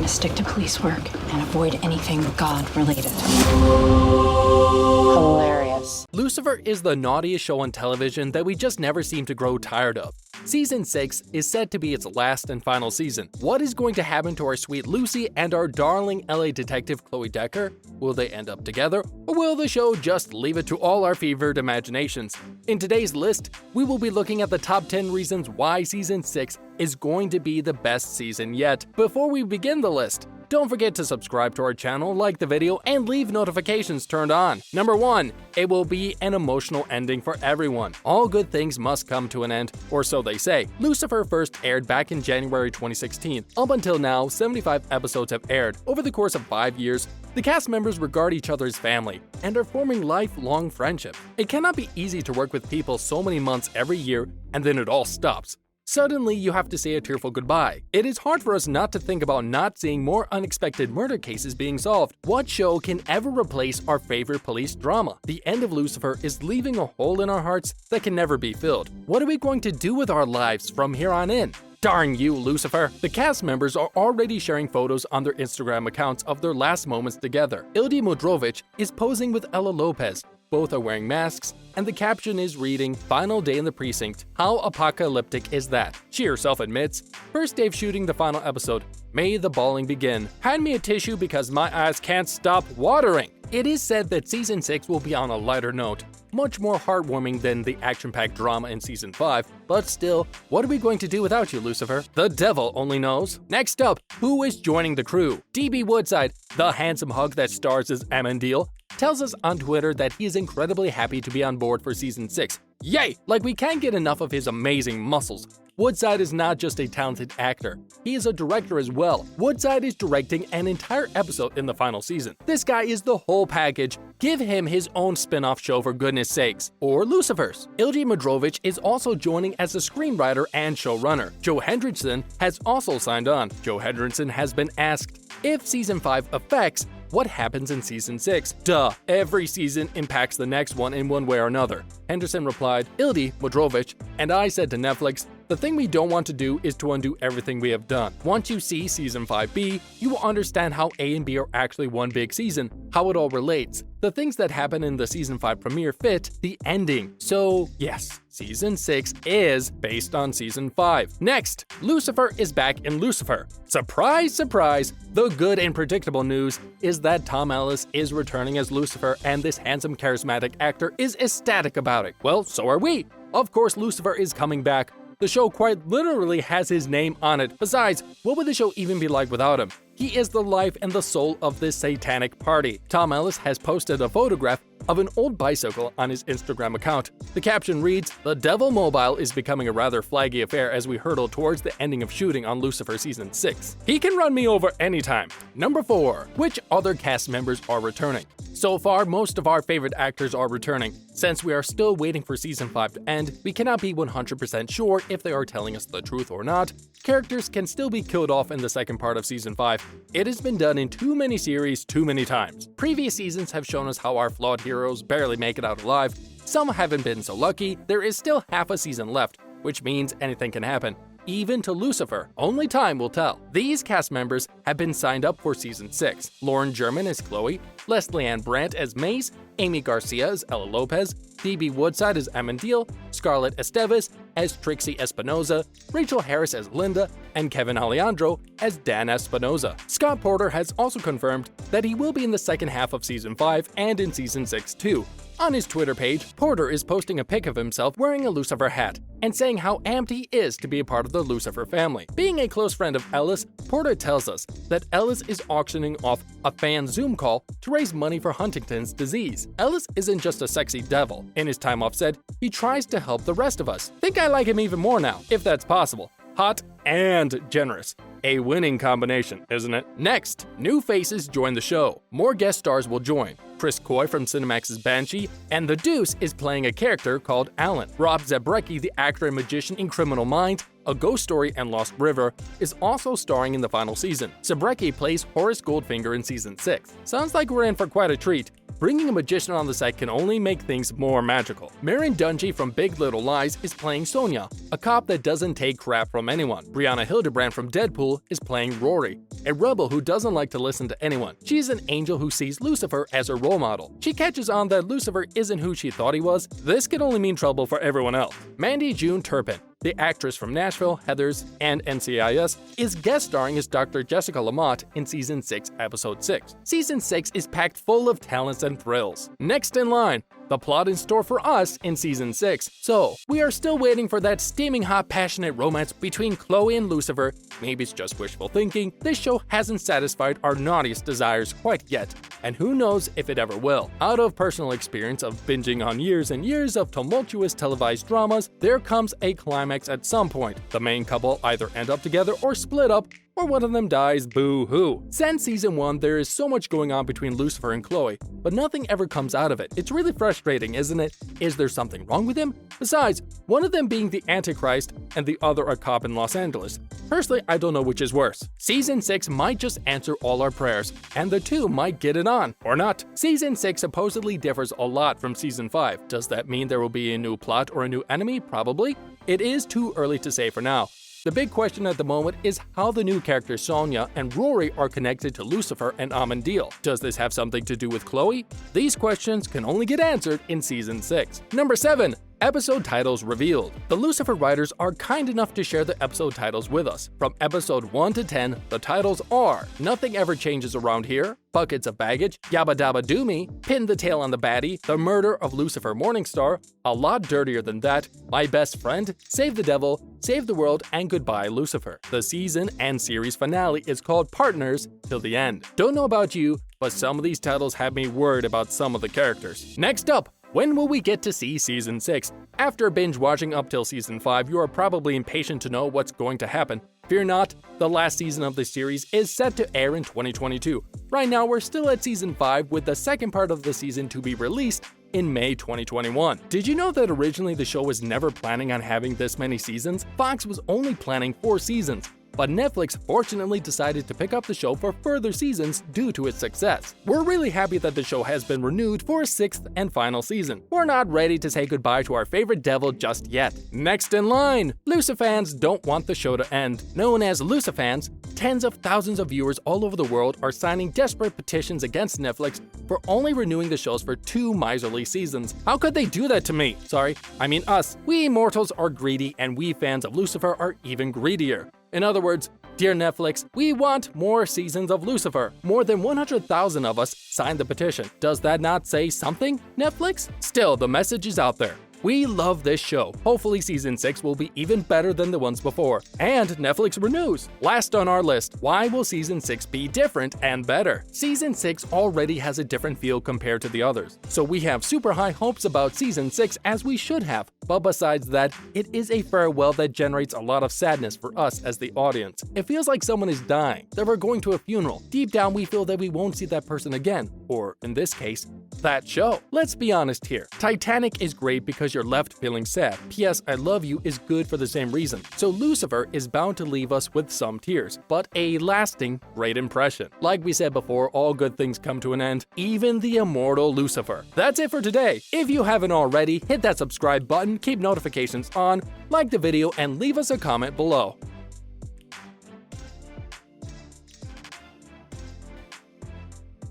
going to stick to police work and avoid anything God-related. Hilarious. Lucifer is the naughtiest show on television that we just never seem to grow tired of. Season 6 is said to be its last and final season. What is going to happen to our sweet Lucy and our darling LA detective Chloe Decker? Will they end up together, or will the show just leave it to all our fevered imaginations? In today's list, we will be looking at the top 10 reasons why Season 6 is going to be the best season yet. Before we begin the list, don't forget to subscribe to our channel, like the video, and leave notifications turned on. Number 1. It will be an emotional ending for everyone. All good things must come to an end, or so they say. Lucifer first aired back in January 2016. Up until now, 75 episodes have aired. Over the course of 5 years, the cast members regard each other as family and are forming lifelong friendship. It cannot be easy to work with people so many months every year and then it all stops. Suddenly, you have to say a tearful goodbye. It is hard for us not to think about not seeing more unexpected murder cases being solved. What show can ever replace our favorite police drama? The end of Lucifer is leaving a hole in our hearts that can never be filled. What are we going to do with our lives from here on in? Darn you, Lucifer! The cast members are already sharing photos on their Instagram accounts of their last moments together. Ildi Modrovic is posing with Ella Lopez. Both are wearing masks, and the caption is reading, "Final day in the precinct. How apocalyptic is that?" She herself admits, "First day of shooting the final episode. May the bawling begin. Hand me a tissue because my eyes can't stop watering." It is said that Season 6 will be on a lighter note, much more heartwarming than the action-packed drama in Season 5, but still, what are we going to do without you, Lucifer? The devil only knows. Next up, who is joining the crew? DB Woodside, the handsome hug that stars as Amandil, tells us on Twitter that he is incredibly happy to be on board for Season 6. Yay! Like we can't get enough of his amazing muscles. Woodside is not just a talented actor, he is a director as well. Woodside is directing an entire episode in the final season. This guy is the whole package. Give him his own spin-off show for goodness sakes. Or Lucifer's. Ildi Modrovic is also joining as a screenwriter and showrunner. Joe Hendrickson has also signed on. Joe Hendrickson has been asked, if Season 5 affects what happens in Season 6? Duh, every season impacts the next one in one way or another. Henderson replied, Ildi Modrovic and I said to Netflix, the thing we don't want to do is to undo everything we have done. Once you see Season 5B, you will understand how A and B are actually one big season, how it all relates. The things that happen in the Season 5 premiere fit the ending. So yes, Season 6 is based on Season 5. Next, Lucifer is back in Lucifer. Surprise, surprise! The good and predictable news is that Tom Ellis is returning as Lucifer and this handsome, charismatic actor is ecstatic about it. Well, so are we. Of course, Lucifer is coming back. The show quite literally has his name on it. Besides, what would the show even be like without him? He is the life and the soul of this satanic party. Tom Ellis has posted a photograph of an old bicycle on his Instagram account. The caption reads, "The Devil Mobile is becoming a rather flaggy affair as we hurtle towards the ending of shooting on Lucifer Season 6. He can run me over anytime." Number 4. Which other cast members are returning? So far, most of our favorite actors are returning. Since we are still waiting for Season 5 to end, we cannot be 100% sure if they are telling us the truth or not. Characters can still be killed off in the second part of Season 5. It has been done in too many series too many times. Previous seasons have shown us how our flawed heroes barely make it out alive. Some haven't been so lucky. There is still half a season left, which means anything can happen. Even to Lucifer. Only time will tell. These cast members have been signed up for Season 6. Lauren German as Chloe, Leslie Ann Brandt as Mace, Amy Garcia as Ella Lopez, DB Woodside as Amandil, Scarlett Esteves as Trixie Espinoza, Rachel Harris as Linda, and Kevin Alejandro as Dan Espinoza. Scott Porter has also confirmed that he will be in the second half of Season 5 and in Season 6 too. On his Twitter page, Porter is posting a pic of himself wearing a Lucifer hat and saying how amped he is to be a part of the Lucifer family. Being a close friend of Ellis, Porter tells us that Ellis is auctioning off a fan Zoom call to raise money for Huntington's disease. Ellis isn't just a sexy devil. In his time off said, he tries to help the rest of us. Think I like him even more now, if that's possible. Hot and generous. A winning combination, isn't it? Next, new faces join the show. More guest stars will join. Chris Coy from Cinemax's Banshee, and The Deuce is playing a character called Alan. Rob Zabrecki, the actor and magician in Criminal Minds, A Ghost Story and Lost River, is also starring in the final season. Zabrecki plays Horace Goldfinger in Season 6. Sounds like we're in for quite a treat. Bringing a magician on the set can only make things more magical. Marion Dungy from Big Little Lies is playing Sonia, a cop that doesn't take crap from anyone. Brianna Hildebrand from Deadpool is playing Rory, a rebel who doesn't like to listen to anyone. She's an angel who sees Lucifer as her role model. She catches on that Lucifer isn't who she thought he was. This can only mean trouble for everyone else. Mandy June Turpin, the actress from Nashville, Heathers, and NCIS, is guest starring as Dr. Jessica Lamont in Season 6, Episode 6. Season 6 is packed full of talents and thrills. Next in line, the plot in store for us in Season 6. So, we are still waiting for that steaming hot passionate romance between Chloe and Lucifer. Maybe it's just wishful thinking. This show hasn't satisfied our naughtiest desires quite yet, and who knows if it ever will. Out of personal experience of binging on years and years of tumultuous televised dramas, there comes a climax at some point. The main couple either end up together or split up, or one of them dies, boo-hoo. Since Season 1, there is so much going on between Lucifer and Chloe, but nothing ever comes out of it. It's really frustrating, isn't it? Is there something wrong with him? Besides, one of them being the Antichrist and the other a cop in Los Angeles. Personally, I don't know which is worse. Season 6 might just answer all our prayers, and the two might get it on, or not. Season 6 supposedly differs a lot from Season 5. Does that mean there will be a new plot or a new enemy? Probably. It is too early to say for now. The big question at the moment is how the new characters Sonia and Rory are connected to Lucifer and Amandil. Does this have something to do with Chloe? These questions can only get answered in Season 6. Number 7. Episode titles revealed. The Lucifer writers are kind enough to share the episode titles with us. From episode 1 to 10, the titles are Nothing Ever Changes Around Here, Buckets of Baggage, Yabba Dabba Do Me, Pin the Tail on the Baddie, The Murder of Lucifer Morningstar, A Lot Dirtier Than That, My Best Friend, Save the Devil, Save the World, and Goodbye Lucifer. The season and series finale is called Partners Till the End. Don't know about you, but some of these titles have me worried about some of the characters. Next up, when will we get to see Season 6? After binge watching up till Season 5, you are probably impatient to know what's going to happen. Fear not, the last season of the series is set to air in 2022. Right now, we're still at Season 5 with the second part of the season to be released in May 2021. Did you know that originally the show was never planning on having this many seasons? Fox was only planning 4 seasons. But Netflix fortunately decided to pick up the show for further seasons due to its success. We're really happy that the show has been renewed for a 6th and final season. We're not ready to say goodbye to our favorite devil just yet. Next in line, Lucifans don't want the show to end. Known as Lucifans, tens of thousands of viewers all over the world are signing desperate petitions against Netflix for only renewing the shows for 2 miserly seasons. How could they do that to me? Sorry, I mean us. We mortals are greedy, and we fans of Lucifer are even greedier. In other words, dear Netflix, we want more seasons of Lucifer. More than 100,000 of us signed the petition. Does that not say something, Netflix? Still, the message is out there. We love this show. Hopefully Season 6 will be even better than the ones before. And Netflix renews. Last on our list, why will Season 6 be different and better? Season 6 already has a different feel compared to the others. So we have super high hopes about Season 6, as we should have. But besides that, it is a farewell that generates a lot of sadness for us as the audience. It feels like someone is dying, that we're going to a funeral. Deep down, we feel that we won't see that person again. Or, in this case, that show. Let's be honest here. Titanic is great because you're left feeling sad. P.S. I Love You is good for the same reason. So Lucifer is bound to leave us with some tears, but a lasting, great impression. Like we said before, all good things come to an end, even the immortal Lucifer. That's it for today. If you haven't already, hit that subscribe button, keep notifications on, like the video, and leave us a comment below.